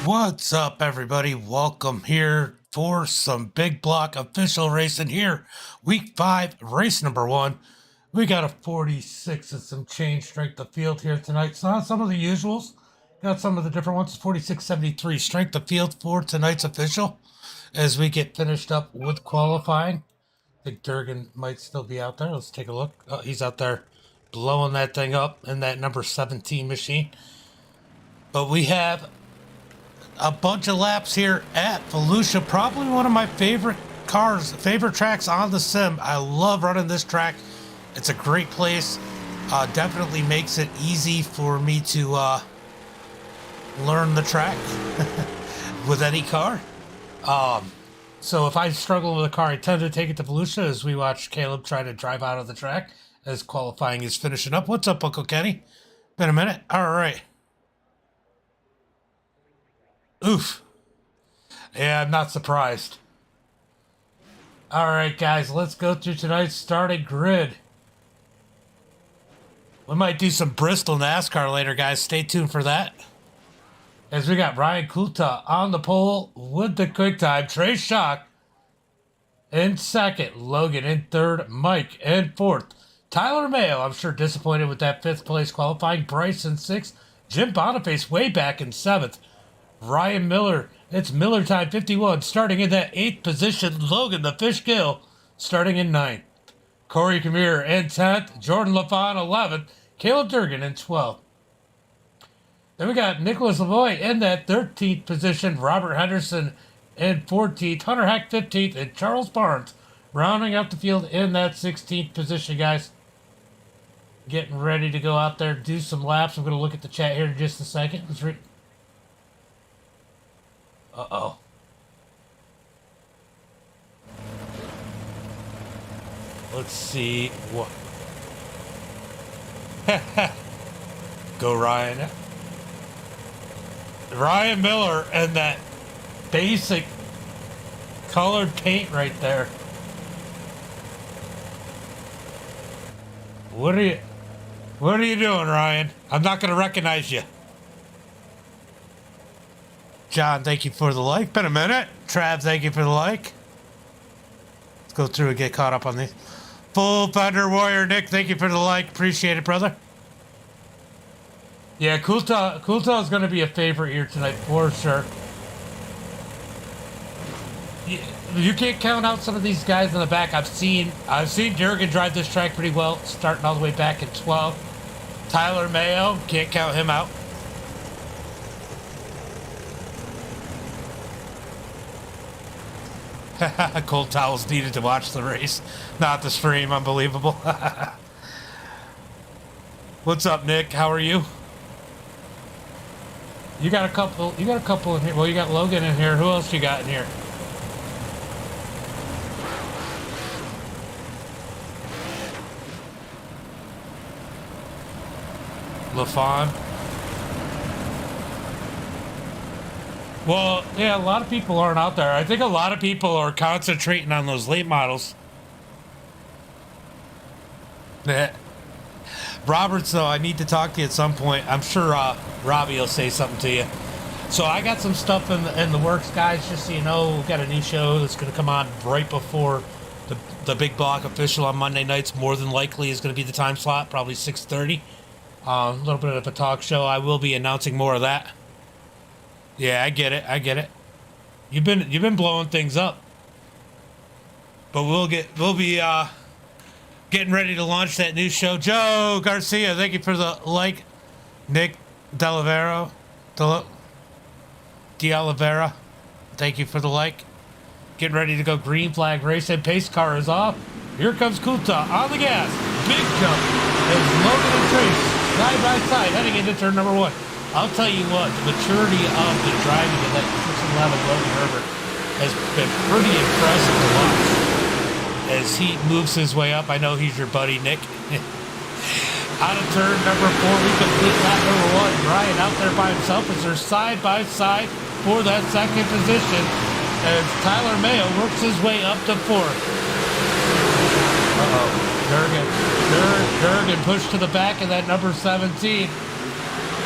What's up, everybody? Welcome here for some big block official racing here. Week 5, race number 1. We got a 46 and some change strength of field here tonight. So not some of the usuals. Got some of the different ones. 46.73 strength of field for tonight's official as we get finished up with qualifying. I think Durgan might still be out there. Let's take a look. Oh, he's out there blowing that thing up in that number 17 machine. But we have a bunch of laps here at Volusia. Probably one of my favorite tracks on the sim. I love running this track. It's a great place. Definitely makes it easy for me to learn the track with any car. So if I struggle with a car, I tend to take it to Volusia as we watch Caleb try to drive out of the track as qualifying is finishing up. What's up, Uncle Kenny? Been a minute. All right. Oof. Yeah, I'm not surprised. All right, guys, let's go through tonight's starting grid. We might do some Bristol NASCAR later, guys. Stay tuned for that. As we got Ryan Kulta on the pole with the quick time. Trey Shock in second. Logan in third. Mike in fourth. Tyler Mayo, I'm sure disappointed with that 5th place qualifying. Bryce in 6th. Jim Boniface way back in 7th. Ryan Miller, it's Miller time 51, starting in that 8th position. Logan the Fish Gill starting in 9th. Corey Kamir in 10th. Jordan LaFon 11th. Caleb Durgan in 12th. Then we got Nicholas Lavoie in that 13th position. Robert Henderson in 14th. Hunter Heck 15th. And Charles Barnes rounding out the field in that 16th position, guys. Getting ready to go out there, do some laps. I'm going to look at the chat here in just a second. Let's read. Uh-oh. Let's see what. Go Ryan. Ryan Miller and that basic colored paint right there. What are you doing, Ryan? I'm not going to recognize you. John, thank you for the like. Been a minute. Trav, thank you for the like. Let's go through and get caught up on these. Full Thunder Warrior Nick, thank you for the like. Appreciate it, brother. Yeah, Kulta is going to be a favorite here tonight for sure. You can't count out some of these guys in the back. I've seen Durgan drive this track pretty well, starting all the way back in 12. Tyler Mayo, can't count him out. Cold towels needed to watch the race, not the stream. Unbelievable. What's up, Nick? How are you? You got a couple in here. Well, you got Logan in here. Who else you got in here? LaFon. Well, yeah, a lot of people aren't out there. I think a lot of people are concentrating on those late models. Roberts, though, I need to talk to you at some point. I'm sure Robbie will say something to you. So I got some stuff in the works, guys. Just so you know, we've got a new show that's going to come on right before the Big Block official on Monday nights. More than likely is going to be the time slot, probably 6:30. A little bit of a talk show. I will be announcing more of that. Yeah, I get it. You've been blowing things up. But we'll be getting ready to launch that new show. Joe Garcia, thank you for the like. Nick D'Olivera, thank you for the like. Getting ready to go green flag racing. Pace car is off. Here comes Kulta on the gas. Big jump. It's Logan and Trace side by side heading into turn number 1. I'll tell you what, the maturity of the driving of that 611 Logan Herbert has been pretty impressive to watch. As he moves his way up, I know he's your buddy, Nick. Out of turn number 4, we complete lap number 1. Ryan out there by himself as they're side by side for that second position as Tyler Mayo works his way up to 4th. Durgan pushed to the back of that number 17.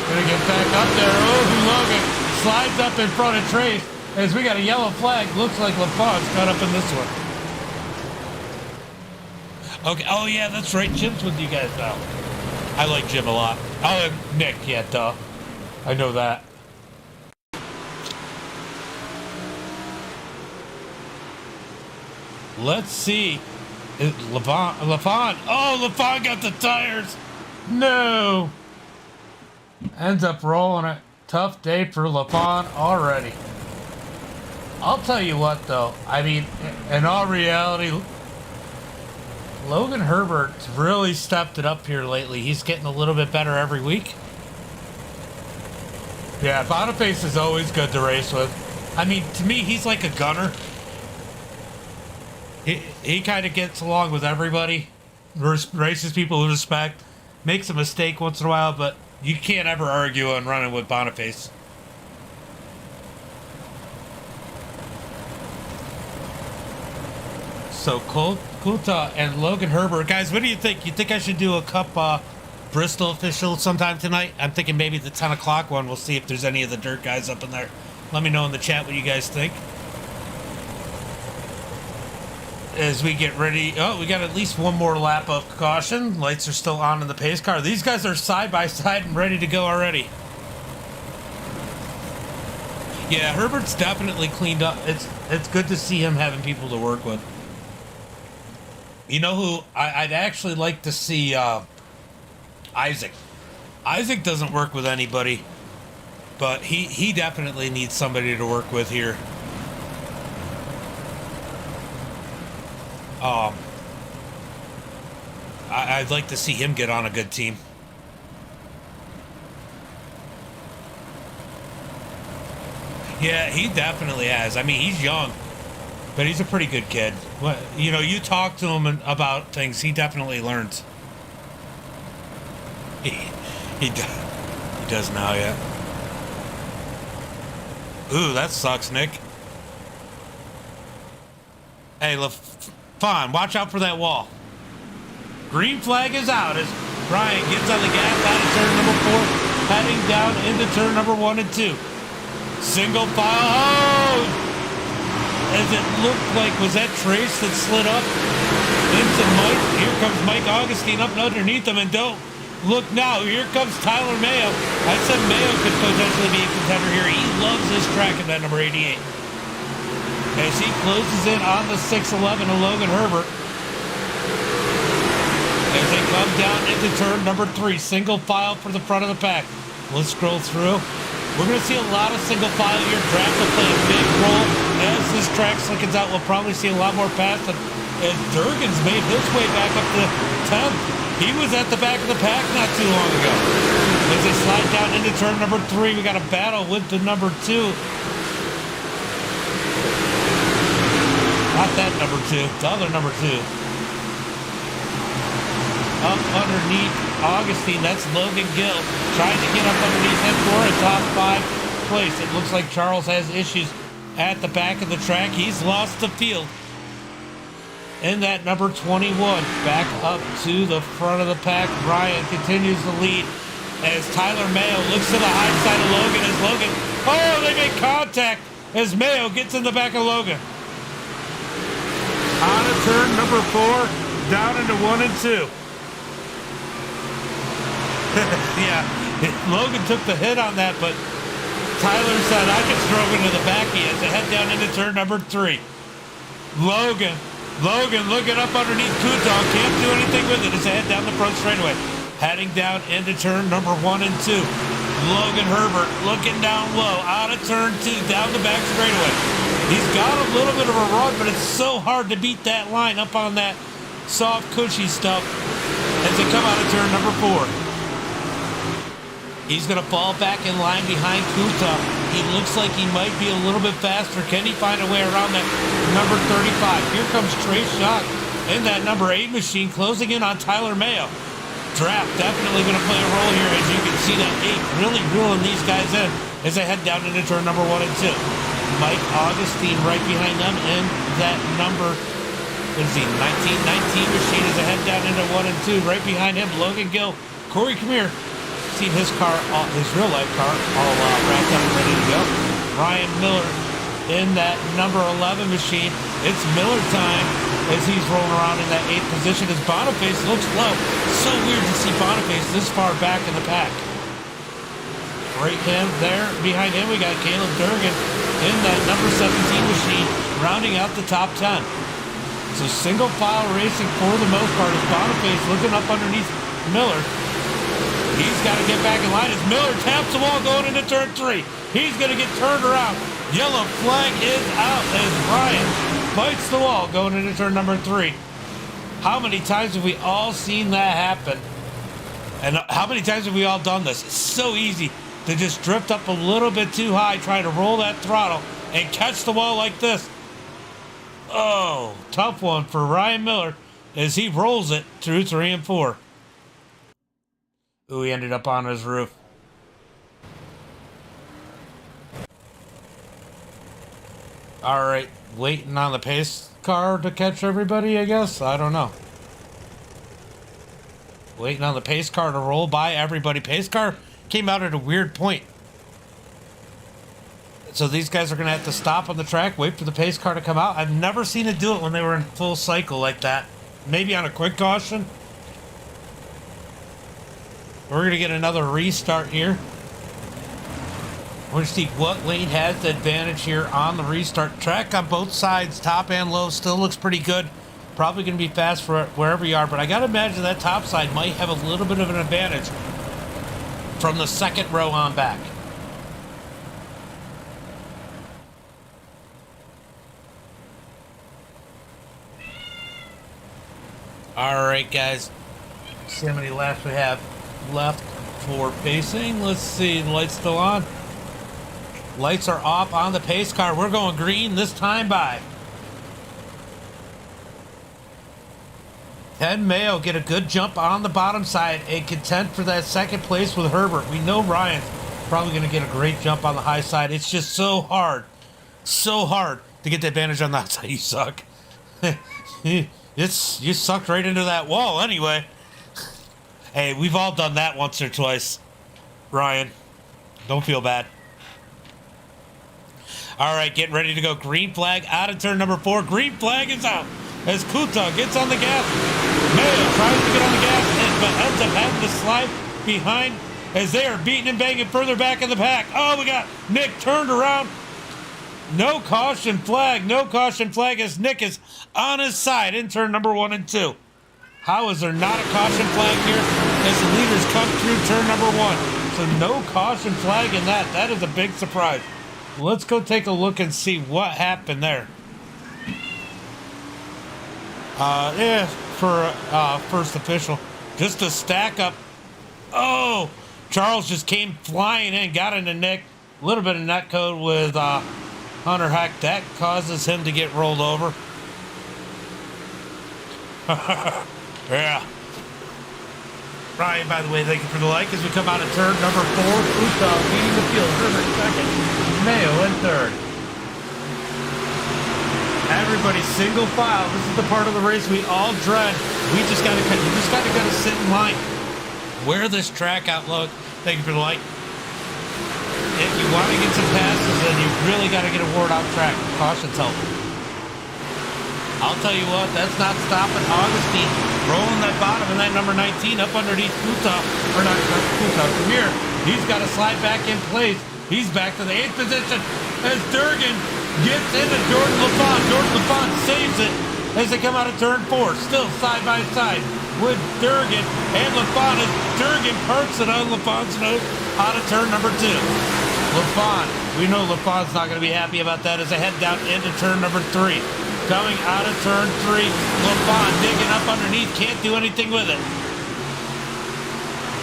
Gonna get back up there. Oh, Logan slides up in front of Trace as we got a yellow flag. Looks like LaFon's caught up in this one. Okay, oh yeah, that's right. Jim's with you guys now. I like Jim a lot. Oh, Nick, yeah, duh. I know that. Let's see. LaFon. Oh, LaFon got the tires. No. Ends up rolling it. Tough day for LaFon already. I'll tell you what, though. I mean, in all reality, Logan Herbert's really stepped it up here lately. He's getting a little bit better every week. Yeah, Boniface is always good to race with. I mean, to me, he's like a gunner. He kind of gets along with everybody, races people with respect, makes a mistake once in a while, but you can't ever argue on running with Boniface. So Kulta and Logan Herbert, guys, what do you think? You think I should do a Cup Bristol official sometime tonight? I'm thinking maybe the 10 o'clock one. We'll see if there's any of the dirt guys up in there. Let me know in the chat what you guys think. As we get ready, oh, we got at least one more lap of caution. Lights are still on in the pace car. These guys are side by side and ready to go already. Yeah, Herbert's definitely cleaned up. It's good to see him having people to work with. You know who I'd actually like to see? Isaac. Isaac doesn't work with anybody, but he definitely needs somebody to work with here. I'd like to see him get on a good team. Yeah, he definitely has. I mean, he's young, but he's a pretty good kid. You know, you talk to him about things, he definitely learns. He does now, yeah. Ooh, that sucks, Nick. Hey, LaFon, watch out for that wall. Green flag is out as Brian gets on the gas out of turn number 4, heading down into turn number 1 and 2. Single file. Oh! As it looked like, was that Trace that slid up into Mike? Here comes Mike Augustine up underneath him, and don't look now. Here comes Tyler Mayo. I said Mayo could potentially be a contender here. He loves this track in that number 88. As he closes in on the 611 of Logan Herbert. As they come down into turn number 3, single file for the front of the pack. Let's scroll through. We're going to see a lot of single file here. Draft will play a big role as this track slickens out. We'll probably see a lot more passing as Durgan's made his way back up to 10th. He was at the back of the pack not too long ago. As they slide down into turn number 3, we got a battle with the number 2. Not that number 2, the other number 2. Up underneath Augustine, that's Logan Gill, trying to get up underneath him for a top 5 place. It looks like Charles has issues at the back of the track. He's lost the field. And that number 21 back up to the front of the pack. Brian continues the lead as Tyler Mayo looks to the high side of Logan as Logan, oh, they make contact as Mayo gets in the back of Logan. On to turn number 4, down into 1 and 2. Yeah, Logan took the hit on that, but Tyler said, I can stroke into the back. He has to head down into turn number 3. Logan looking up underneath Kuton, can't do anything with it as they head down the front straightaway. Heading down into turn number 1 and 2. Logan Herbert looking down low, out of turn 2, down the back straightaway. He's got a little bit of a run, but it's so hard to beat that line up on that soft, cushy stuff as they come out of turn number 4. He's going to fall back in line behind Kuta. He looks like he might be a little bit faster. Can he find a way around that number 35? Here comes Trace Shock in that number 8 machine, closing in on Tyler Mayo. Draft definitely going to play a role here, as you can see that 8 really reeling these guys in as they head down into turn number 1 and 2. Mike Augustine right behind them in that number, what is he, 1919 machine as they head down into 1 and 2. Right behind him, Logan Gill. Corey, come here. seen his car, his real life car, all wrapped up and ready to go. Ryan Miller in that number 11 machine. It's Miller time as he's rolling around in that 8th position as Boniface looks low. So weird to see Boniface this far back in the pack. Right him there, behind him we got Caleb Durgan in that number 17 machine, rounding out the top 10. So single file racing for the most part as Boniface looking up underneath Miller. He's got to get back in line as Miller taps the wall going into turn 3. He's going to get turned around. Yellow flag is out as Ryan bites the wall going into turn number 3. How many times have we all seen that happen? And how many times have we all done this? It's so easy to just drift up a little bit too high, trying to roll that throttle and catch the wall like this. Oh, tough one for Ryan Miller as he rolls it through 3 and 4. Ooh, he ended up on his roof. All right, waiting on the pace car to catch everybody, I guess. I don't know. Waiting on the pace car to roll by everybody. Pace car came out at a weird point. So these guys are going to have to stop on the track, wait for the pace car to come out. I've never seen it do it when they were in full cycle like that. Maybe on a quick caution. We're going to get another restart here. We're going to see what lane has the advantage here on the restart. Track on both sides, top and low, still looks pretty good. Probably going to be fast for wherever you are, but I got to imagine that top side might have a little bit of an advantage from the second row on back. All right, guys. Let's see how many laps we have left for pacing. Let's see, the light's still on. Lights are off on the pace car. We're going green this time by. Ted Mayo get a good jump on the bottom side and contend for that second place with Herbert. We know Ryan's probably going to get a great jump on the high side. It's just so hard to get the advantage on that side. You suck. You sucked right into that wall anyway. Hey, we've all done that once or twice. Ryan, don't feel bad. All right, getting ready to go. Green flag out of turn number 4. Green flag is out as Kuta gets on the gas. Mayo tries to get on the gas, but ends up having to slide behind as they are beating and banging further back in the pack. Oh, we got Nick turned around. No caution flag. No caution flag as Nick is on his side in turn number 1 and 2. How is there not a caution flag here as the leaders come through turn number 1? So no caution flag in that. That is a big surprise. Let's go take a look and see what happened there. Yeah, for first official. Just a stack up. Oh, Charles just came flying in, got into Nick. A little bit of net code with Hunter Heck. That causes him to get rolled over. Yeah. Ryan, by the way, thank you for the like as we come out of turn number 4. Uta leading the field. Herbert second. Mayo in third. Everybody single file. This is the part of the race we all dread. You just gotta sit in line. Wear this track out, look. Thank you for the like. If you want to get some passes, then you really got to get a ward out track. Caution's helping. I'll tell you what, that's not stopping Augustine rolling that bottom in that number 19 up underneath Kuta, or not Kuta, Premier. He's got to slide back in place. He's back to the 8th position as Durgan gets into Jordan LaFont. Jordan LaFont saves it as they come out of turn 4, still side by side with Durgan and LaFont as Durgan parks it on LaFont's nose out of turn number 2. LaFont, we know LaFont's not going to be happy about that as they head down into turn number 3. Coming out of turn 3, LaFont digging up underneath, can't do anything with it.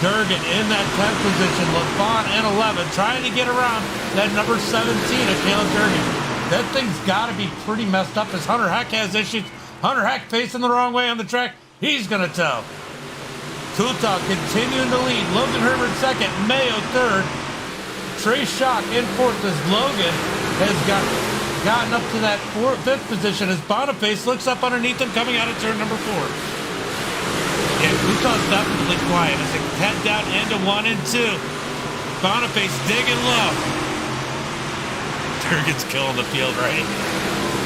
Durgan in that 10th position, LaFont and 11, trying to get around that number 17 of Caleb Durgan. That thing's got to be pretty messed up as Hunter Heck has issues. Hunter Heck facing the wrong way on the track. He's going to tow. Kuta continuing to lead. Logan Herbert second, Mayo third. Trey Schock in 4th as Logan has gotten up to that 5th position as Boniface looks up underneath him coming out of turn number 4. Yeah, Utah's definitely quiet as they head down into 1 and 2. Boniface digging low. Durgan's killing the field, right?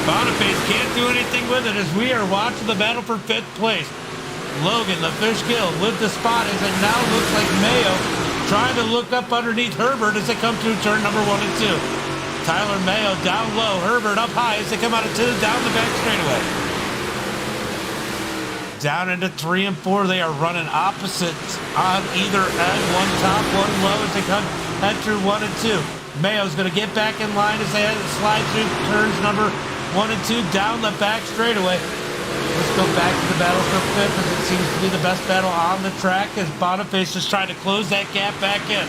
Boniface can't do anything with it as we are watching the battle for 5th place. Logan, the fish gill, with the spot as it now looks like Mayo trying to look up underneath Herbert as they come through turn number 1 and 2. Tyler Mayo down low, Herbert up high as they come out of 2 down the back straightaway. Down into 3 and 4, they are running opposites on either end, one top, one low as they head through 1 and 2. Mayo's going to get back in line as they slide through turns number 1 and 2 down the back straightaway. Let's go back to the battle for 5th as it seems to be the best battle on the track as Boniface is trying to close that gap back in.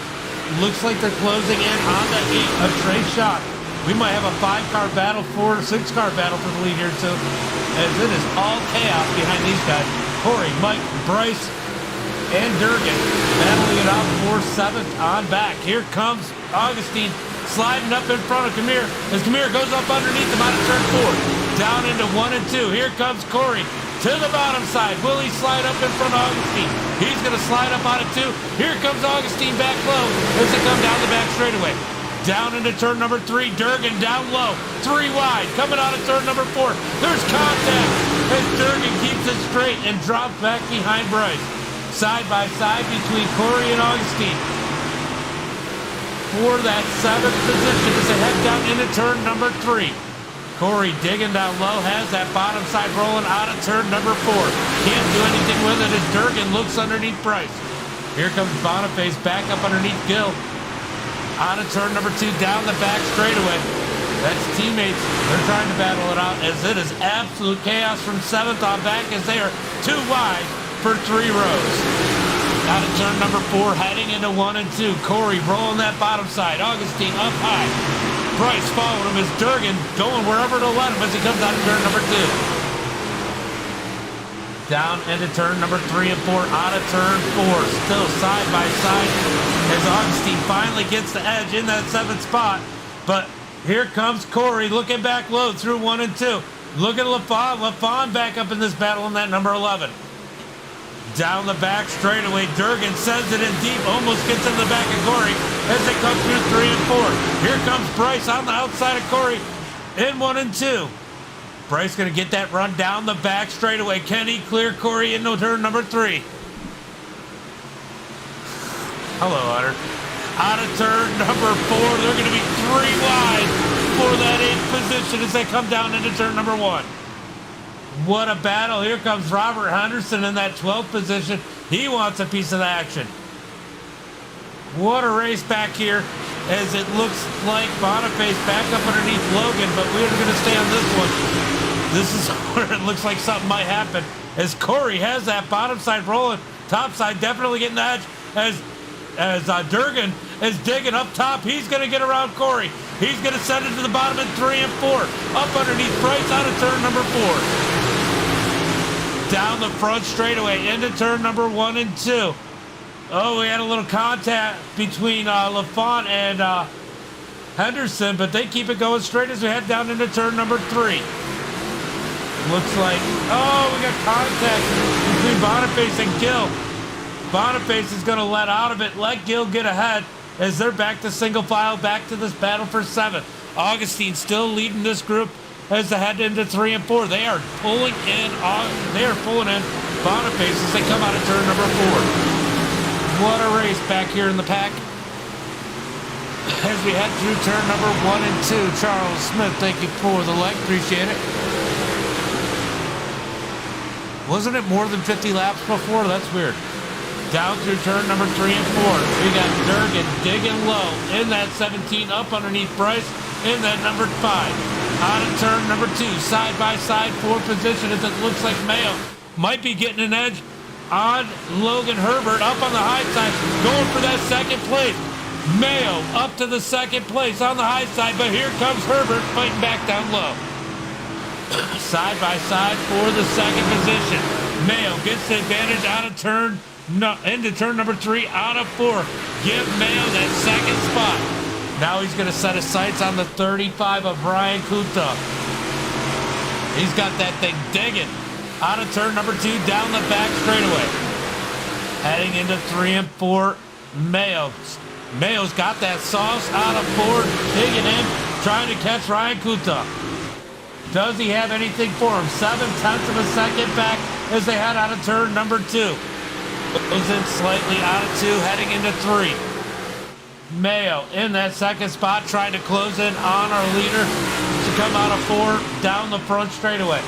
Looks like they're closing in on the 8 of Trey Shot. We might have a 5-car battle, 4 or 6-car battle for the lead here too, as it is all chaos behind these guys. Corey, Mike, Bryce, and Durgan battling it out for 7th on back. Here comes Augustine sliding up in front of Kamir as Kamir goes up underneath him out of turn 4. Down into 1 and 2. Here comes Corey to the bottom side. Will he slide up in front of Augustine? He's going to slide up out of 2. Here comes Augustine back low as they come down the back straightaway. Down into turn number 3. Durgan down low. 3 wide. Coming out of turn number 4. There's contact as Durgan keeps it straight and drops back behind Bryce. Side by side between Corey and Augustine for that 7th position as they head down into turn number 3. Corey digging down low, has that bottom side rolling out of turn number 4. Can't do anything with it as Durgan looks underneath Bryce. Here comes Boniface back up underneath Gill. Out of turn number 2, down the back straightaway. That's teammates. They're trying to battle it out as it is absolute chaos from 7th on back as they are 2 wide for 3 rows. Out of turn number 4, heading into 1 and 2. Corey rolling that bottom side. Augustine up high. Bryce following him as Durgan going wherever to let him as he comes out of turn number 2. Down into turn number 3 and 4, out of turn 4. Still side by side as Augustine finally gets the edge in that 7th spot. But here comes Corey looking back low through 1 and 2. Look at LaFawn. LaFawn back up in this battle in that number 11. Down the back straightaway, Durgan sends it in deep, almost gets in the back of Corey as they come through 3 and 4. Here comes Bryce on the outside of Corey in 1 and 2. Bryce going to get that run down the back straightaway. Can he clear Corey into turn number 3? Hello, Otter. Out of turn number 4, they're going to be 3 wide for that 8th position as they come down into turn number 1. What a battle. Here comes Robert Henderson in that 12th position. He wants a piece of the action. What a race back here as it looks like Boniface back up underneath Logan, but we're going to stay on this one. This is where it looks like something might happen as Corey has that bottom side rolling. Top side definitely getting the edge as Durgan is digging up top. He's going to get around Corey. He's going to send it to the bottom in 3 and 4. Up underneath Bryce out of turn number 4. Down the front straightaway into turn number 1 and 2. Oh, we had a little contact between LaFont and Henderson, but they keep it going straight as we head down into turn number 3. Looks like, oh, we got contact between Boniface and Gill. Boniface is going to let out of it, let Gill get ahead as they're back to single file, back to this battle for 7th. Augustine still leading this group as they head into 3 and 4. They are pulling in Boniface as they come out of turn number 4. What a race back here in the pack. As we head through turn number 1 and 2, Charles Smith, thank you for the like, appreciate it. Wasn't it more than 50 laps before? That's weird. Down through turn number 3 and 4. We got Durgan digging low in that 17, up underneath Bryce in that number 5. Out of turn number 2, side by side, 4 position as it looks like Mayo might be getting an edge on Logan Herbert up on the high side, going for that 2nd place. Mayo up to the 2nd place on the high side, but here comes Herbert fighting back down low. Side by side for the 2nd position. Mayo gets the advantage out of into turn number 3 out of 4. Give Mayo that 2nd spot. Now he's going to set his sights on the 35 of Brian Kuta. He's got that thing digging. Out of turn number 2, down the back straightaway. Heading into 3 and 4, Mayo. Mayo's got that sauce out of 4, digging in, trying to catch Ryan Kuta. Does he have anything for him? 7/10 of a second back as they head out of turn number 2. Goes in slightly out of 2, heading into 3. Mayo in that second spot, trying to close in on our leader to come out of 4 down the front straightaway.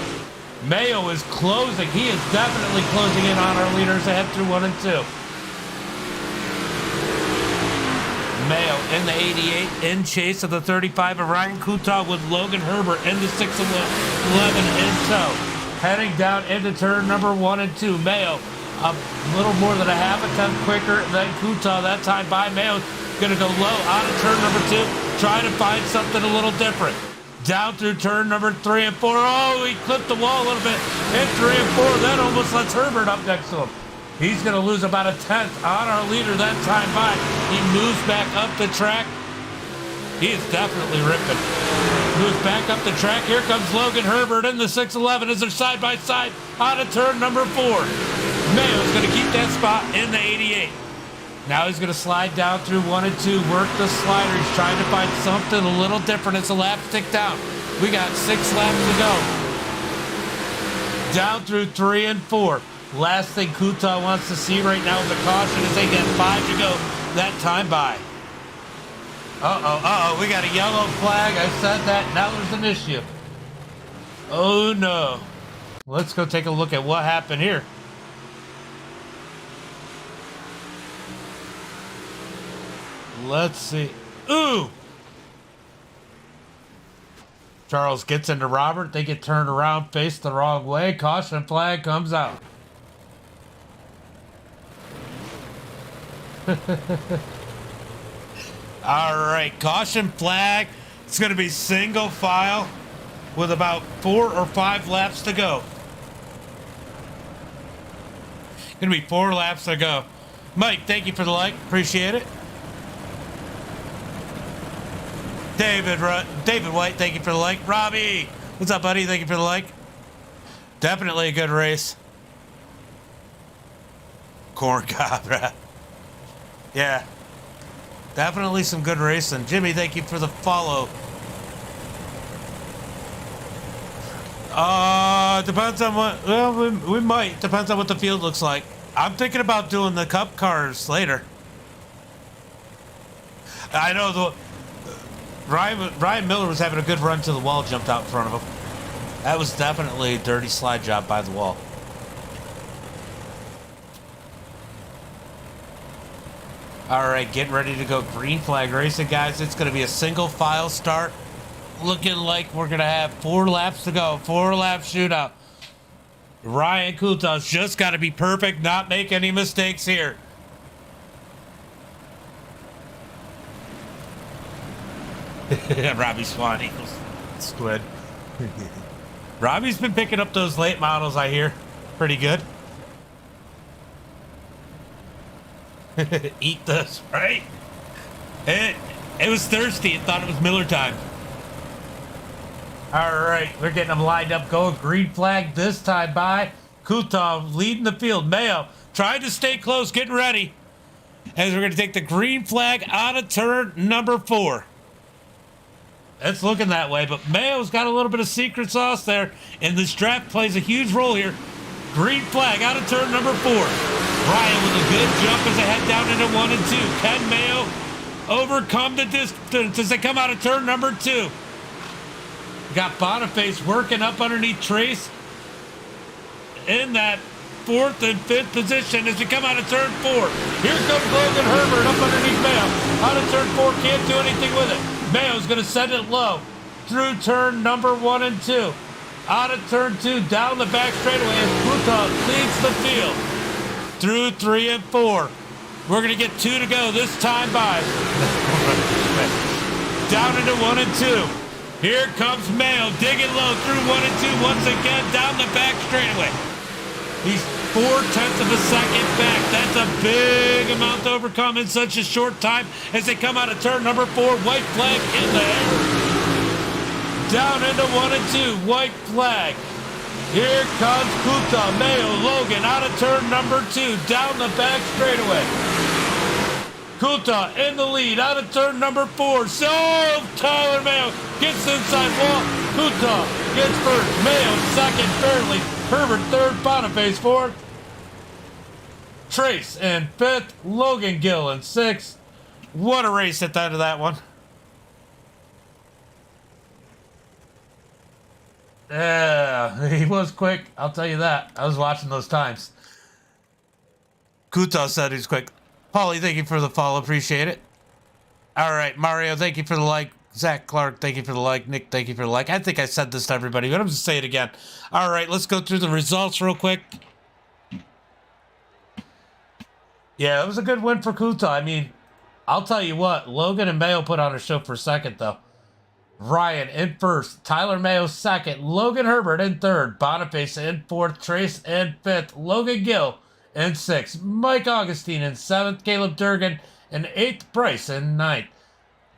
Mayo is closing. He is definitely closing in on our leaders ahead through 1 and 2. Mayo in the 88 in chase of the 35 of Ryan Kuta with Logan Herbert in the 6-11 in tow. Heading down into turn number 1 and 2. Mayo a little more than a half a tenth quicker than Kuta that time by. Mayo going to go low out of turn number 2, trying to find something a little different. Down through turn number 3 and 4. Oh, he clipped the wall a little bit in 3 and 4. That almost lets Herbert up next to him. He's going to lose about a tenth on our leader that time by. He moves back up the track. He is definitely ripping. Moves back up the track. Here comes Logan Herbert in the 6-11 as they're side by side out of turn number 4. Mayo's going to keep that spot in the 88. Now he's going to slide down through 1 and 2, work the slider. He's trying to find something a little different as the laps tick down. We got 6 laps to go. Down through 3 and 4. Last thing Kuta wants to see right now is a caution as they get 5 to go that time by. We got a yellow flag. I said that. Now there's an issue. Oh, no. Let's go take a look at what happened here. Let's see. Ooh! Charles gets into Robert. They get turned around, face the wrong way. Caution flag comes out. All right, caution flag. It's going to be single file with about 4 or 5 laps to go. Going to be 4 laps to go. Mike, thank you for the like. Appreciate it. David White, thank you for the like. Robbie, what's up, buddy? Thank you for the like. Definitely a good race. Corn cob, right? Yeah. Definitely some good racing. Jimmy, thank you for the follow. Depends on what, well, we might. Depends on what the field looks like. I'm thinking about doing the cup cars later. I know the Ryan Miller was having a good run to the wall, jumped out in front of him. That was definitely a dirty slide job by the wall. All right, getting ready to go green flag racing, guys. It's going to be a single file start. Looking like we're going to have 4 laps to go. 4-lap shootout. Ryan Kuta's just got to be perfect, not make any mistakes here. Robbie Swan equals squid. Robbie's been picking up those late models, I hear. Pretty good. Eat this, right? It was thirsty. It thought it was Miller time. All right, we're getting them lined up, going green flag this time by. Kuta leading the field. Mayo trying to stay close, getting ready. As we're going to take the green flag out of turn number 4. It's looking that way, but Mayo's got a little bit of secret sauce there, and this draft plays a huge role here. Green flag out of turn number 4. Ryan with a good jump as they head down into 1 and 2. Can Mayo overcome the distance as they come out of turn number 2? We got Boniface working up underneath Trace in that 4th and 5th position as we come out of turn 4. Here comes Logan Herbert up underneath Mayo. Out of turn 4, can't do anything with it. Mayo's going to send it low through turn number 1 and 2. Out of turn 2, down the back straightaway as Kuta leads the field. Through 3 and 4. We're going to get 2 to go this time by. Down into 1 and 2. Here comes Mayo digging low through 1 and 2 once again down the back straightaway. He's 4/10 of a second back. That's a big amount to overcome in such a short time as they come out of turn number 4. White flag in the air. Down into 1 and 2. White flag. Here comes Kuta, Mayo, Logan out of turn number 2, down the back straightaway. Kuta in the lead out of turn number 4. So Tyler Mayo gets inside wall. Kuta gets first. Mayo second, barely. Herbert third. Boniface fourth. Trace in fifth. Logan Gill in sixth. What a race at the end of that one. Yeah, he was quick. I'll tell you that. I was watching those times. Kuta said he's quick. Paulie, thank you for the follow. Appreciate it. All right, Mario, thank you for the like. Zach Clark, thank you for the like. Nick, thank you for the like. I think I said this to everybody, but I'm just saying it again. All right, let's go through the results real quick. Yeah, it was a good win for Kuta. I mean, I'll tell you what, Logan and Mayo put on a show for second, though. Ryan in first, Tyler Mayo second, Logan Herbert in third, Boniface in fourth, Trace in fifth, Logan Gill in sixth, Mike Augustine in seventh, Caleb Durgan in eighth, Bryce in ninth,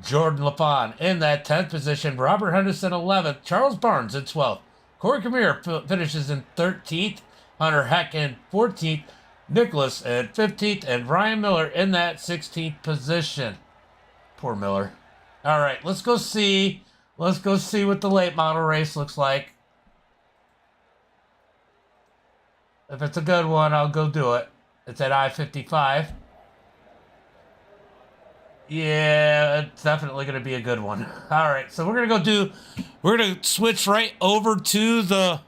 Jordan LaFon in that 10th position, Robert Henderson 11th, Charles Barnes in 12th, Corey Kamir finishes in 13th, Hunter Heck in 14th, Nicholas in 15th, and Ryan Miller in that 16th position. Poor Miller. All right, let's go see what the late model race looks like. If it's a good one, I'll go do it. It's at I-55. Yeah, it's definitely going to be a good one. All right, so we're going to switch right over to the,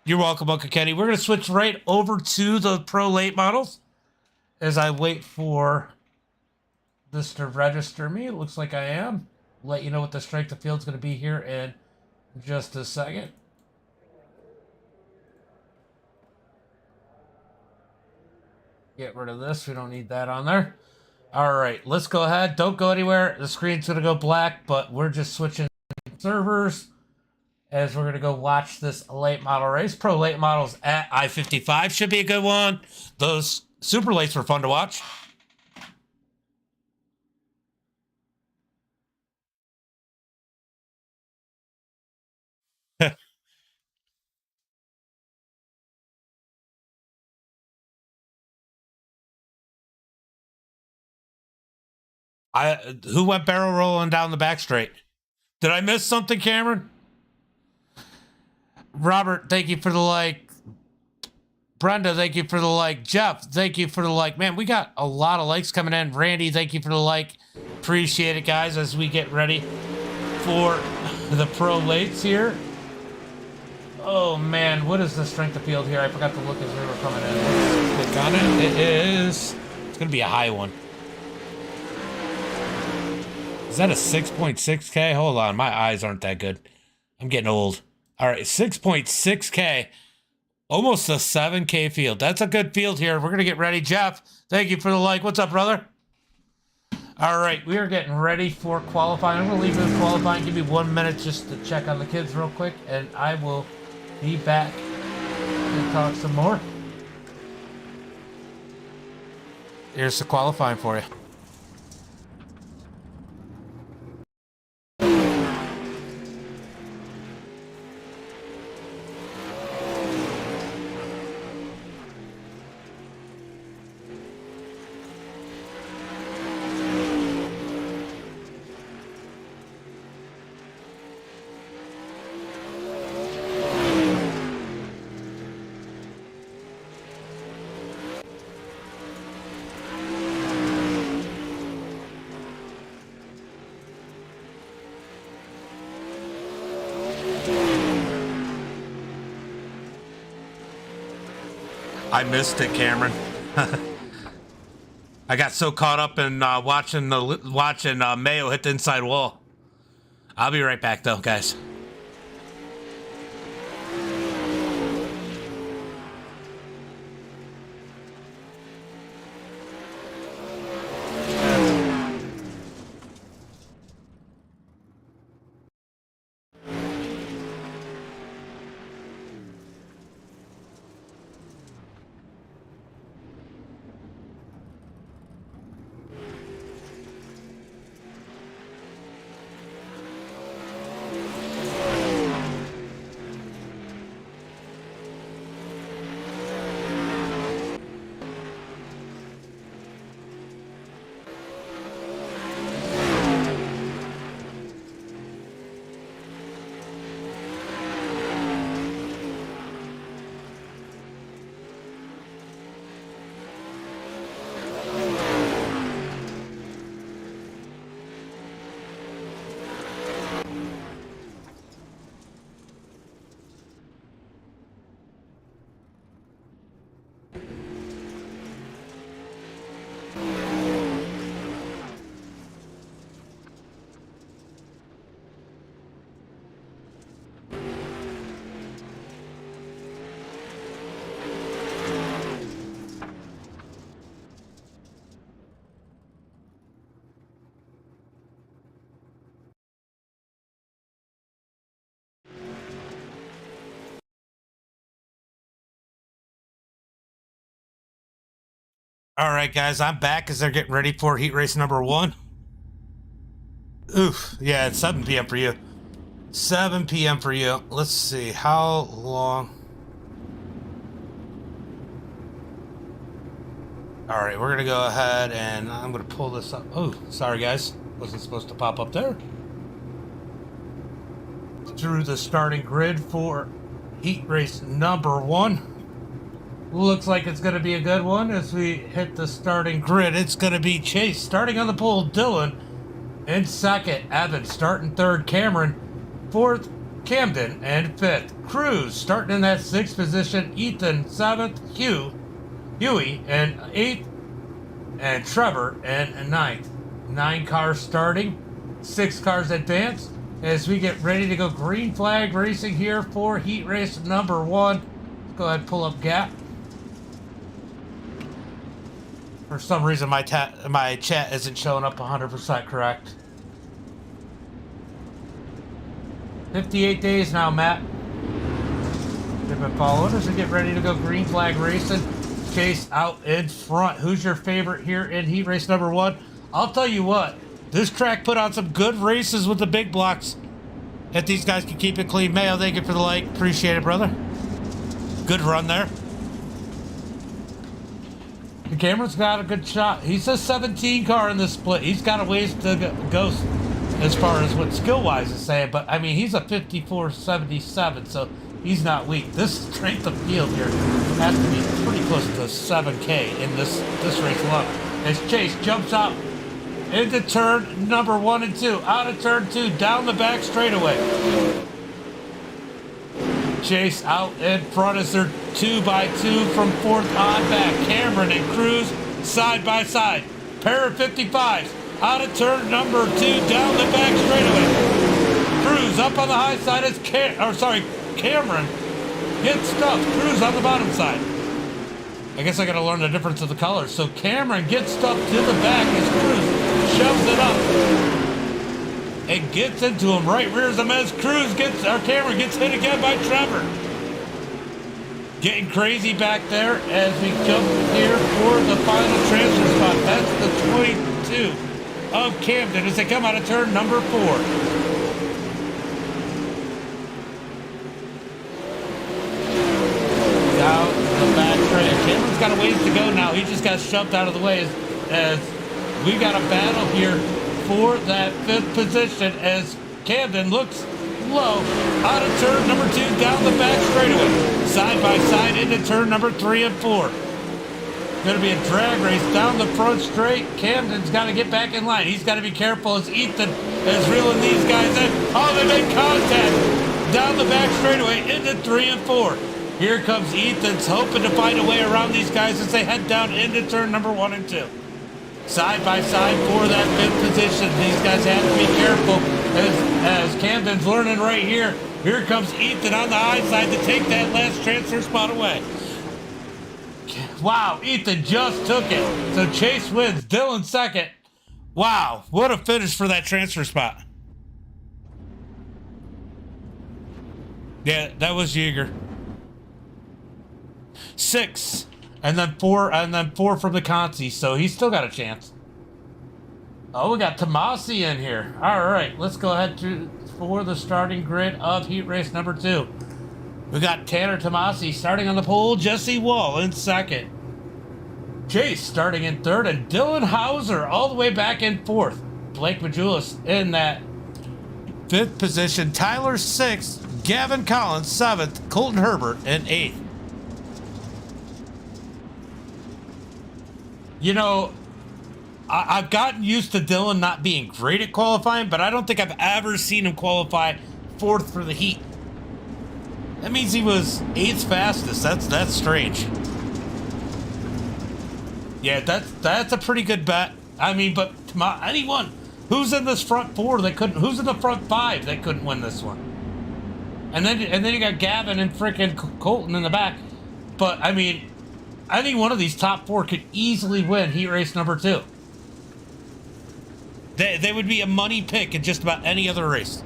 you're welcome, Uncle Kenny. We're going to switch right over to the pro late models as I wait for this to register me. It looks like I am. Let you know what the strength of field is going to be here in just a second. Get rid of this. We don't need that on there. All right, let's go ahead. Don't go anywhere. The screen's going to go black, but we're just switching servers as we're going to go watch this late model race. Pro late models at I-55 should be a good one. Those super lates were fun to watch. Who went barrel rolling down the back straight? Did I miss something, Cameron? Robert, thank you for the like. Brenda, thank you for the like. Jeff, thank you for the like. Man, we got a lot of likes coming in. Randy, thank you for the like. Appreciate it, guys, as we get ready for the pro lates here. Oh, man, what is the strength of field here? I forgot to look as we were coming in. Let's click on it. It's going to be a high one. Is that a 6.6K? Hold on, my eyes aren't that good. I'm getting old. All right, 6.6K. Almost a 7K field. That's a good field here. We're going to get ready. Jeff, thank you for the like. What's up, brother? All right, we are getting ready for qualifying. I'm going to leave this qualifying. Give me 1 minute just to check on the kids real quick, and I will be back and talk some more. Here's the qualifying for you. I missed it, Cameron. I got so caught up in watching Mayo hit the inside wall. I'll be right back, though, guys. All right, guys, I'm back as they're getting ready for heat race number 1. Oof, yeah, it's 7 p.m. for you. 7 p.m. for you. Let's see, how long? All right, we're going to go ahead and I'm going to pull this up. Oh, sorry, guys. Wasn't supposed to pop up there. Through the starting grid for heat race number 1. Looks like it's going to be a good one as we hit the starting grid. It's going to be Chase starting on the pole, Dylan in second, Evan starting third, Cameron fourth, Camden and fifth, Cruz starting in that 6th position, Ethan 7th, Huey and 8th, and Trevor and 9th. 9 cars starting, 6 cars advanced as we get ready to go green flag racing here for heat race number 1. Let's go ahead and pull up gap. For some reason, my chat isn't showing up 100% correct. 58 days now, Matt. They've been following us and get ready to go green flag racing. Chase out in front. Who's your favorite here in heat race number 1? I'll tell you what. This track put on some good races with the big blocks. If these guys can keep it clean. Mayo, thank you for the like. Appreciate it, brother. Good run there. Cameron's got a good shot. He's a 17 car in this split. He's got a ways to go as far as what skill-wise is saying, but I mean, he's a 54.77, so he's not weak. This strength of field here has to be pretty close to 7K in this race alone. As Chase jumps out into turn number 1 and 2, out of turn 2, down the back straightaway. Chase out in front as they're 2x2 from 4th on back. Cameron and Cruz side by side. Pair of 55s out of turn number 2 down the back straightaway. Cruz up on the high side as Cameron gets stuffed. Cruz on the bottom side. I guess I gotta learn the difference of the colors. So Cameron gets stuffed to the back as Cruz shoves it up. It gets into him, right rears him as Cameron gets hit again by Trevor. Getting crazy back there as we jump here for the final transfer spot. That's the 22 of Camden as they come out of turn number 4. Down the back straight. Cameron's got a ways to go now. He just got shoved out of the way as we got a battle here for that 5th position as Camden looks low out of turn number 2 down the back straightaway. Side by side into turn number 3 and 4. Going to be a drag race down the front straight. Camden's got to get back in line. He's got to be careful as Ethan is reeling these guys in. Oh, they make contact down the back straightaway into 3 and 4. Here comes Ethan's hoping to find a way around these guys as they head down into turn number 1 and 2. Side by side for that 5th position. These guys have to be careful as Camden's learning right here. Here comes Ethan on the high side to take that last transfer spot away. Wow, Ethan just took it. So Chase wins, Dylan second. Wow, what a finish for that transfer spot. Yeah, that was Yeager. 6. And then 4 from the Consi, so he's still got a chance. Oh, we got Tomasi in here. All right, let's go ahead for the starting grid of heat race number 2. We got Tanner Tomasi starting on the pole, Jesse Wall in second. Chase starting in 3rd, and Dylan Hauser all the way back in 4th. Blake Majulis in that 5th position. Tyler 6th, Gavin Collins 7th, Colton Herbert in 8th. You know, I've gotten used to Dylan not being great at qualifying, but I don't think I've ever seen him qualify 4th for the heat. That means he was 8th fastest. That's strange. Yeah, that's a pretty good bet. I mean, but anyone who's in this front 4 that couldn't, who's in the front 5 that couldn't win this one? And then you got Gavin and freaking Colton in the back. But I mean, any one of these top 4 could easily win heat race number 2. They would be a money pick in just about any other race.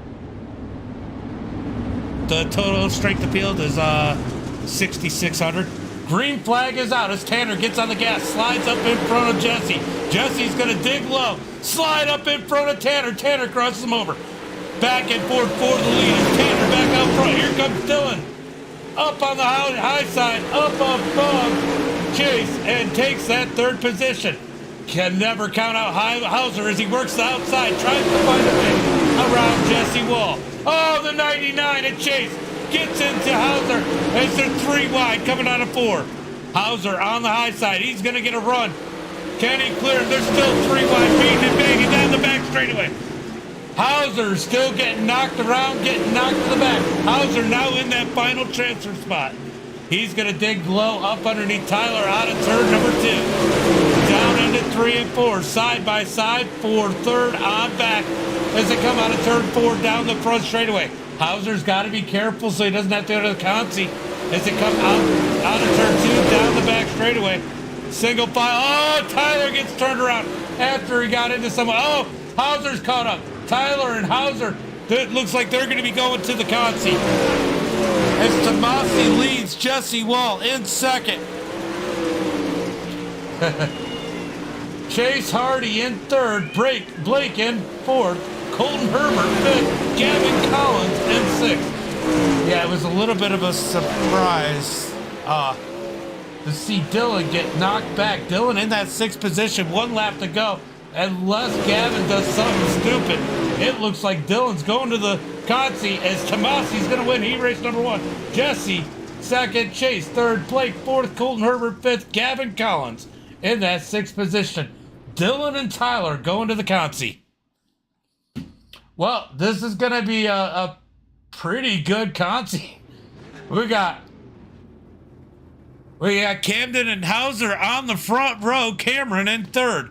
The total strength of field is 6,600. Green flag is out as Tanner gets on the gas, slides up in front of Jesse. Jesse's going to dig low, slide up in front of Tanner. Tanner crosses him over. Back and forth for the lead as Tanner back out front. Here comes Dylan. Up on the high side, up above Chase, and takes that third position. Can never count out Hauser as he works the outside, tries to find a way around Jesse Wall. Oh, the 99 and Chase gets into Hauser as they're 3 wide coming out of 4. Hauser on the high side. He's going to get a run. Can he clear him? They're still 3 wide, beating and banging down the back straightaway. Hauser still getting knocked around, getting knocked to the back. Hauser now in that final transfer spot. He's going to dig low up underneath Tyler out of turn number 2. Down into 3 and 4, side by side for third on back as they come out of turn 4 down the front straightaway. Hauser's got to be careful so he doesn't have to go to the Concy as they come out of turn 2 down the back straightaway. Single file. Oh, Tyler gets turned around after he got into someone. Oh, Hauser's caught up. Tyler and Hauser, it looks like they're going to be going to the Concy. As Tomasi leads Jesse Wall in second. Chase Hardy in third. Blake in fourth. Colton Herbert fifth. Gavin Collins in sixth. Yeah, it was a little bit of a surprise to see Dylan get knocked back. Dylan in that 6th position, 1 lap to go. Unless Gavin does something stupid, it looks like Dylan's going to the Concy as Tomasi's going to win heat race number 1. Jesse, second. Chase, third. Blake, fourth. Colton Herbert, fifth. Gavin Collins in that 6th position. Dylan and Tyler going to the Concy. Well, this is going to be a pretty good Concy. We got Camden and Hauser on the front row. Cameron in third.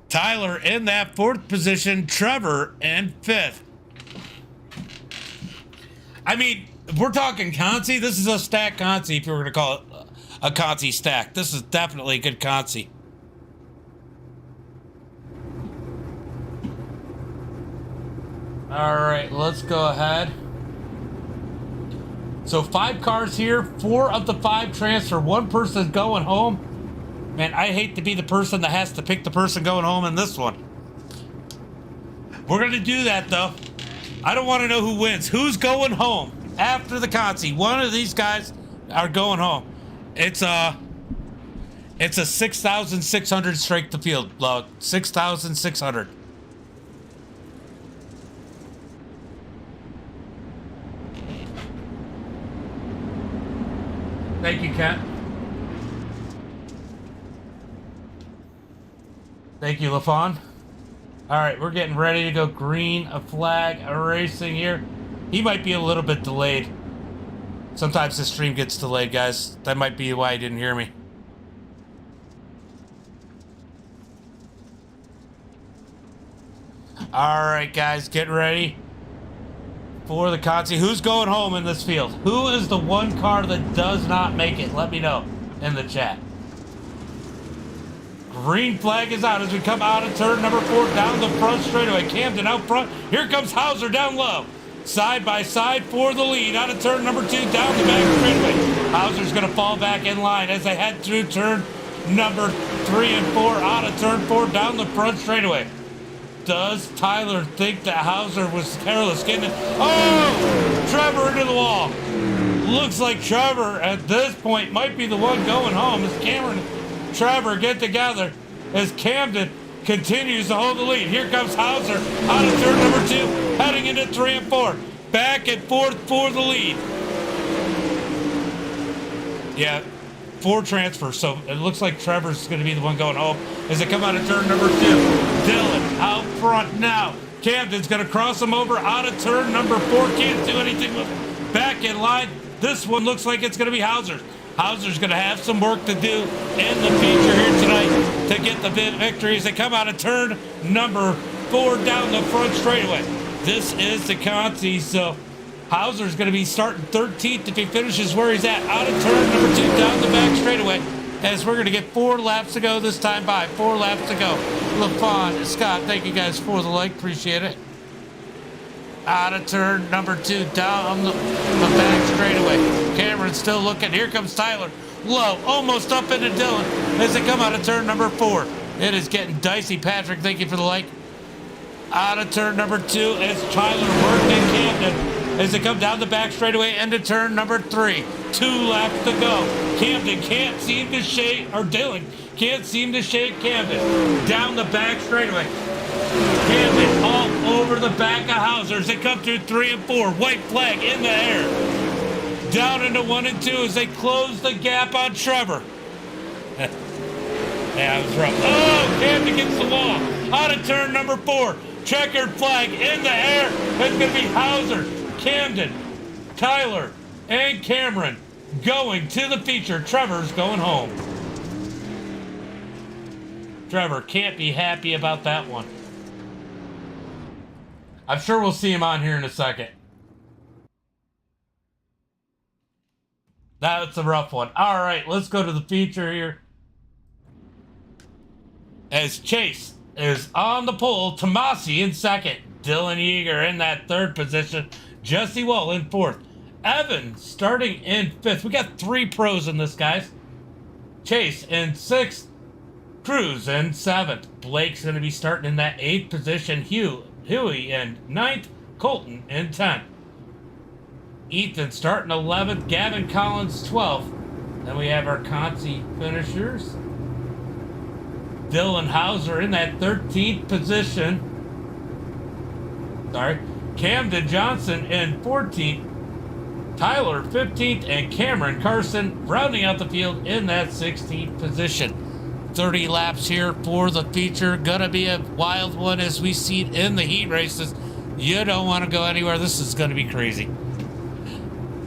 Tyler in that 4th position. Trevor in 5th. I mean, if we're talking Concy, this is a stack Concy if you were going to call it a Concy stack. This is definitely a good Concy. All right, let's go ahead. So 5 cars here, 4 of the 5 transfer. 1 person going home. Man, I hate to be the person that has to pick the person going home in this one. We're going to do that, though. I don't want to know who wins. Who's going home after the Concy? One of these guys are going home. It's a 6,600 straight the field, log. 6,600. Thank you, Kent. Thank you, LaFawn. All right, we're getting ready to go green, a flag, a racing here. He might be a little bit delayed. Sometimes the stream gets delayed, guys. That might be why you didn't hear me. All right, guys, get ready for the Concy. Who's going home in this field? Who is the 1 car that does not make it? Let me know in the chat. Green flag is out as we come out of turn number 4 down the front straightaway. Camden out front. Here comes Hauser down low. Side by side for the lead out of turn number 2 down the back straightaway. Hauser's going to fall back in line as they head through turn number 3 and 4 out of turn 4 down the front straightaway. Does Tyler think that Hauser was careless getting it? Oh! Trevor into the wall. Looks like Trevor at this point might be the one going home as Cameron and Trevor get together as Camden continues to hold the lead. Here comes Hauser out of turn number 2, heading into 3 and 4. Back and forth for the lead. Yeah, 4 transfers, so it looks like Trevor's going to be the one going home as they come out of turn number 2. Dylan out front now. Camden's going to cross him over out of turn number 4. Can't do anything with it. Back in line. This one looks like it's going to be Hauser. Hauser's going to have some work to do in the feature here tonight to get the victory as they come out of turn number 4 down the front straightaway. This is the Concy, so Hauser's going to be starting 13th if he finishes where he's at. Out of turn number 2 down the back straightaway as we're going to get 4 laps to go this time by. 4 laps to go. LaFawn, Scott, thank you guys for the like. Appreciate it. Out of turn number 2, down the back straightaway. Cameron's still looking. Here comes Tyler. Low, almost up into Dylan as they come out of turn number 4. It is getting dicey. Patrick, thank you for the like. Out of turn number 2 as Tyler working Camden as they come down the back straightaway into turn number 3. 2 laps to go. Camden can't seem to shake, or Dylan can't seem to shake Camden. Down the back straightaway. Camden all over the back of Hauser as they come through 3 and 4. White flag in the air. Down into 1 and 2 as they close the gap on Trevor. Yeah, that was rough. Oh, Camden gets the wall. Out of turn number 4. Checkered flag in the air. It's going to be Hauser, Camden, Tyler, and Cameron going to the feature. Trevor's going home. Trevor can't be happy about that one. I'm sure we'll see him on here in a second. That's a rough one. All right, let's go to the feature here. As Chase is on the pole, Tomasi in second, Dylan Yeager in that 3rd position, Jesse Wall in 4th, Evan starting in 5th. We got 3 pros in this, guys. Chase in 6th, Cruz in 7th. Blake's going to be starting in that 8th position. Huey in 9th, Colton in 10th. Ethan starting 11th, Gavin Collins 12th. Then we have our Consi finishers. Dylan Hauser in that 13th position. Camden Johnson in 14th. Tyler 15th, and Cameron Carson rounding out the field in that 16th position. 30 laps here for the feature. Gonna be a wild one as we see it in the heat races. You don't want to go anywhere. This is going to be crazy.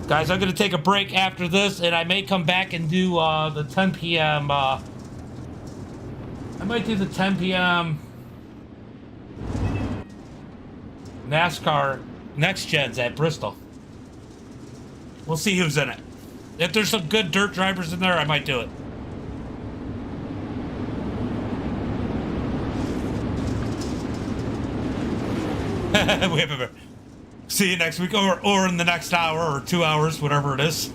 Guys, I'm going to take a break after this, and I may come back and do the 10 p.m. I might do the 10 p.m. NASCAR Next Gens at Bristol. We'll see who's in it. If there's some good dirt drivers in there, I might do it. See you next week, or in the next hour or 2 hours, whatever it is.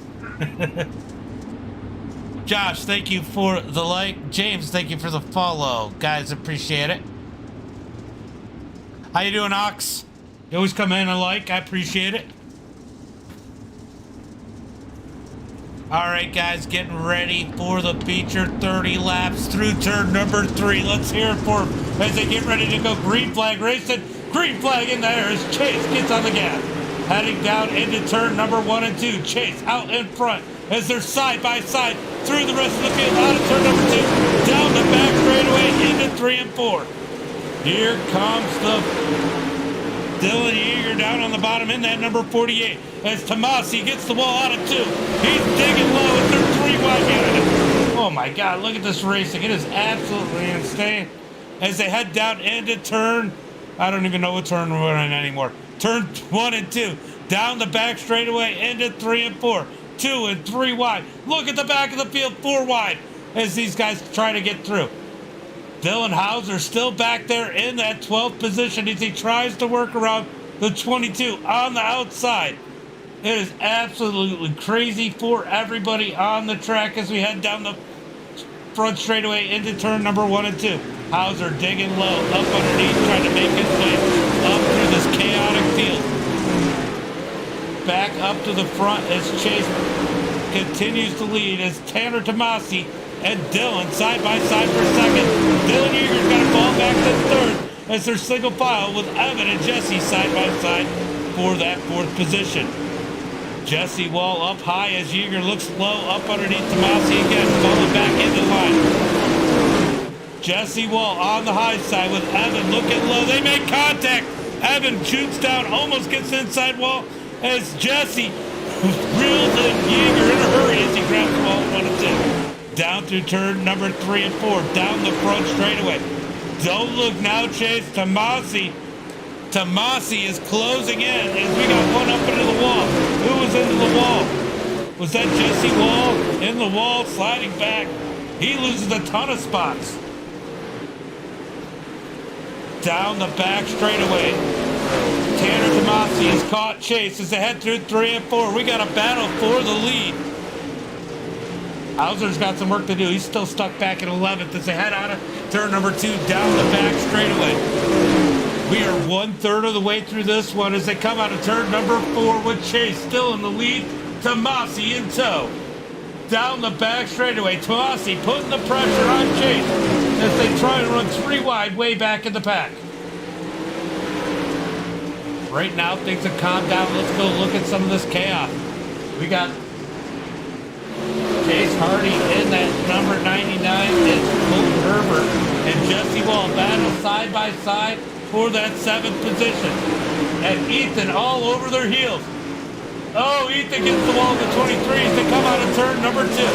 Josh, thank you for the like. James, thank you for the follow. Guys, appreciate it. How you doing, Ox? You always come in and like. I appreciate it. All right, guys, getting ready for the feature. 30 laps through turn number 3. Let's hear it for them as they get ready to go. Green flag racing. Green flag in the air as Chase gets on the gas. Heading down into turn number 1 and 2. Chase out in front as they're side by side through the rest of the field. Out of turn number 2. Down the back straightaway into 3 and 4. Here comes the Dylan Yeager down on the bottom in that number 48 as Tomasi gets the wall out of 2. He's digging low as they're 3 wide behind him. Oh my God, look at this racing. It is absolutely insane as they head down into turn, I don't even know what turn we're in anymore. Turn 1 and 2. Down the back straightaway into 3 and 4. 2 and 3 wide. Look at the back of the field, 4 wide as these guys try to get through. Dylan Hauser still back there in that 12th position as he tries to work around the 22 on the outside. It is absolutely crazy for everybody on the track as we head down the front straightaway into turn number 1 and 2. Hauser digging low, up underneath, trying to make his way up through this chaotic field. Back up to the front as Chase continues to lead as Tanner Tomasi and Dylan side by side for second. Dylan Yeager's got to fall back to third as they're single file with Evan and Jesse side by side for that 4th position. Jesse Wall up high as Yeager looks low up underneath Tomasi again, falling back into line. Jesse Wall on the high side with Evan looking low. They make contact. Evan shoots down, almost gets inside wall as Jesse reels in Yeager in a hurry as he grabs the wall 1 and 2. Down through turn number 3 and 4, down the front straightaway. Don't look now, Chase. Tomasi is closing in as we got one up into the wall. Who was into the wall? Was that Jesse Wall? In the wall, sliding back. He loses a ton of spots. Down the back straightaway. Tanner Tomasi Tomasi has caught Chase as they head through 3 and 4. We got a battle for the lead. Hauser's got some work to do. He's still stuck back in 11th as they head out of turn number 2 down the back straightaway. We are 1/3 of the way through this one as they come out of turn number 4 with Chase still in the lead. Tomasi in tow. Down the back straightaway. Tomasi putting the pressure on Chase as they try and run 3 wide way back in the pack. Right now, things have calmed down. Let's go look at some of this chaos. We got Chase Hardy in that number 99. It's Colton Herbert and Jesse Wall battle side by side for that 7th position. And Ethan all over their heels. Oh, Ethan gets the wall in the 23s to come out of turn number 2.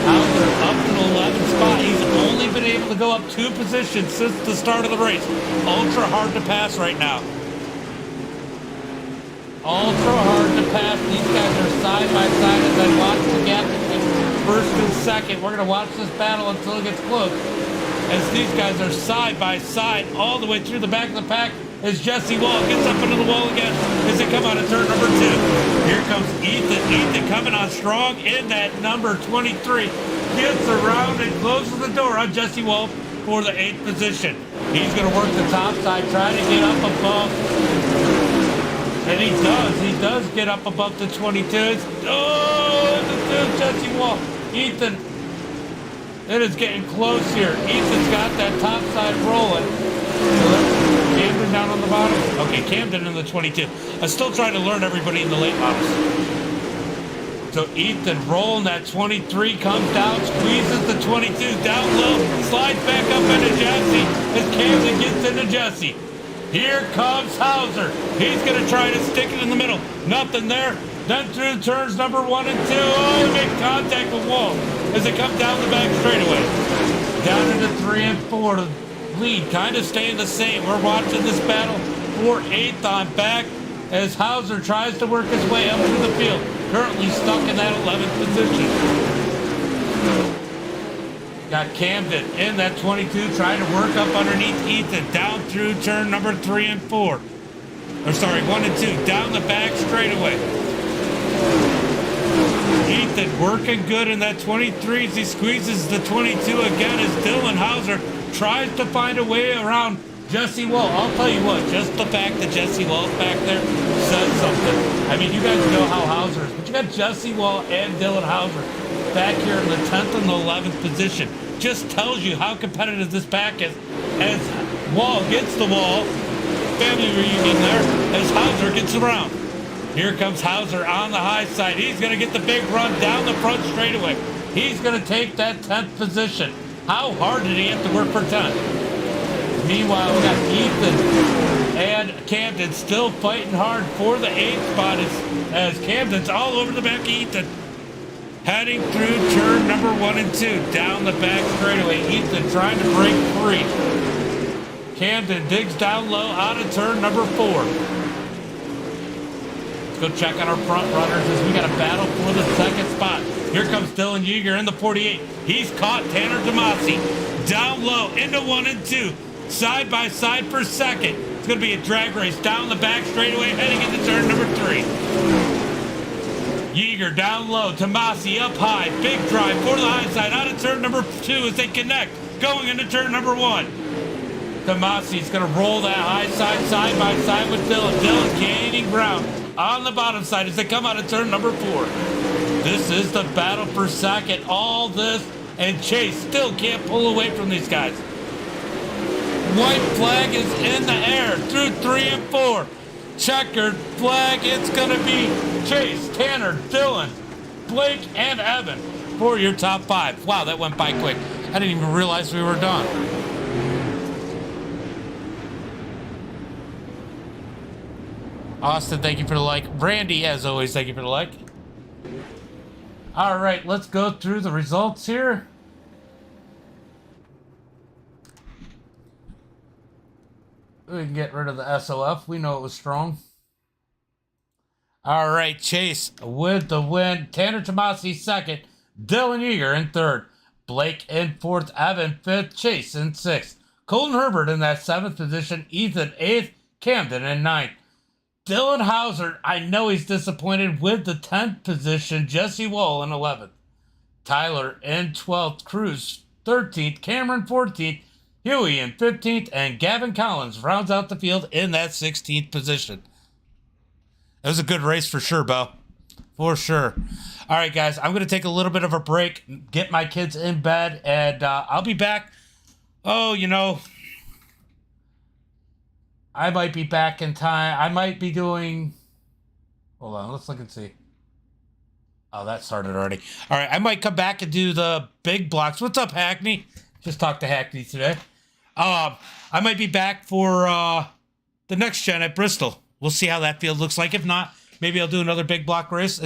Hauser up to the 11th spot. He's only been able to go up 2 positions since the start of the race. Ultra hard to pass right now. Ultra hard to pass. These guys are side by side as I watch the gap between first and second. We're going to watch this battle until it gets close. As these guys are side by side all the way through the back of the pack as Jesse Wall gets up into the wall again as they come out of turn number 2. Here comes Ethan. Ethan coming on strong in that number 23. Gets around and closes the door on Jesse Wall for the 8th position. He's going to work the top side, trying to get up above. And he does get up above the 22. Jesse Wall. Ethan, it is getting close here. Ethan's got that top side rolling. Camden down on the bottom. Okay, Camden in the 22. I'm still trying to learn everybody in the late models. So Ethan rolling that 23, comes down, squeezes the 22, down low, slides back up into Jesse as Camden gets into Jesse. Here comes Hauser. He's going to try to stick it in the middle. Nothing there. Then through turns number 1 and 2. Oh, he makes contact with Wall as they come down the back straightaway. Down into 3 and 4. The lead kind of staying the same. We're watching this battle for 8th on back as Hauser tries to work his way up through the field. Currently stuck in that 11th position. Got Camden in that 22, trying to work up underneath Ethan, down through turn number 3 and 4. Or sorry, 1 and 2, down the back straightaway. Ethan working good in that 23 as he squeezes the 22 again as Dylan Hauser tries to find a way around Jesse Wall. I'll tell you what, just the fact that Jesse Wall's back there says something. I mean, you guys know how Hauser is, but you got Jesse Wall and Dylan Hauser back here in the 10th and the 11th position. Just tells you how competitive this pack is as Wall gets the wall. Family reunion there as Hauser gets around. Here comes Hauser on the high side. He's going to get the big run down the front straightaway. He's going to take that 10th position. How hard did he have to work for 10? Meanwhile, we got Ethan and Camden still fighting hard for the 8th spot as Camden's all over the back of Ethan. Heading through turn number 1 and 2, down the back straightaway. Ethan trying to break free. Camden digs down low out of turn number 4. Let's go check on our front runners as we got a battle for the 2nd spot. Here comes Dylan Yeager in the 48. He's caught Tanner Tomasi down low into 1 and 2, side by side for 2nd. It's going to be a drag race down the back straightaway, heading into turn number 3. Yeager down low, Tomasi up high, big drive for the high side, out of turn number 2 as they connect, going into turn number 1. Tomasi's going to roll that high side by side with Dylan. Dylan gaining ground on the bottom side as they come out of turn number 4. This is the battle for 2nd. All this, and Chase still can't pull away from these guys. White flag is in the air through 3 and 4. Checkered flag, it's going to be Chase, Tanner, Dylan, Blake, and Evan for your top 5. Wow, that went by quick. I didn't even realize we were done. Austin, thank you for the like. Brandy, as always, thank you for the like. All right, let's go through the results here. We can get rid of the SOF. We know it was strong. All right, Chase with the win. Tanner Tomasi 2nd. Dylan Yeager in 3rd. Blake in 4th. Evan 5th. Chase in 6th. Colton Herbert in that 7th position. Ethan 8th. Camden in 9th. Dylan Hauser, I know he's disappointed with the 10th position. Jesse Woll in 11th. Tyler in 12th. Cruz 13th. Cameron 14th. Huey in 15th. And Gavin Collins rounds out the field in that 16th position. It was a good race for sure, Bo. For sure. All right, guys, I'm going to take a little bit of a break, get my kids in bed, and I'll be back. Oh, I might be back in time. I might be doing... Hold on, let's look and see. Oh, that started already. All right, I might come back and do the big blocks. What's up, Hackney? Just talked to Hackney today. I might be back for the next gen at Bristol. We'll see how that field looks like. If not, maybe I'll do another big block race.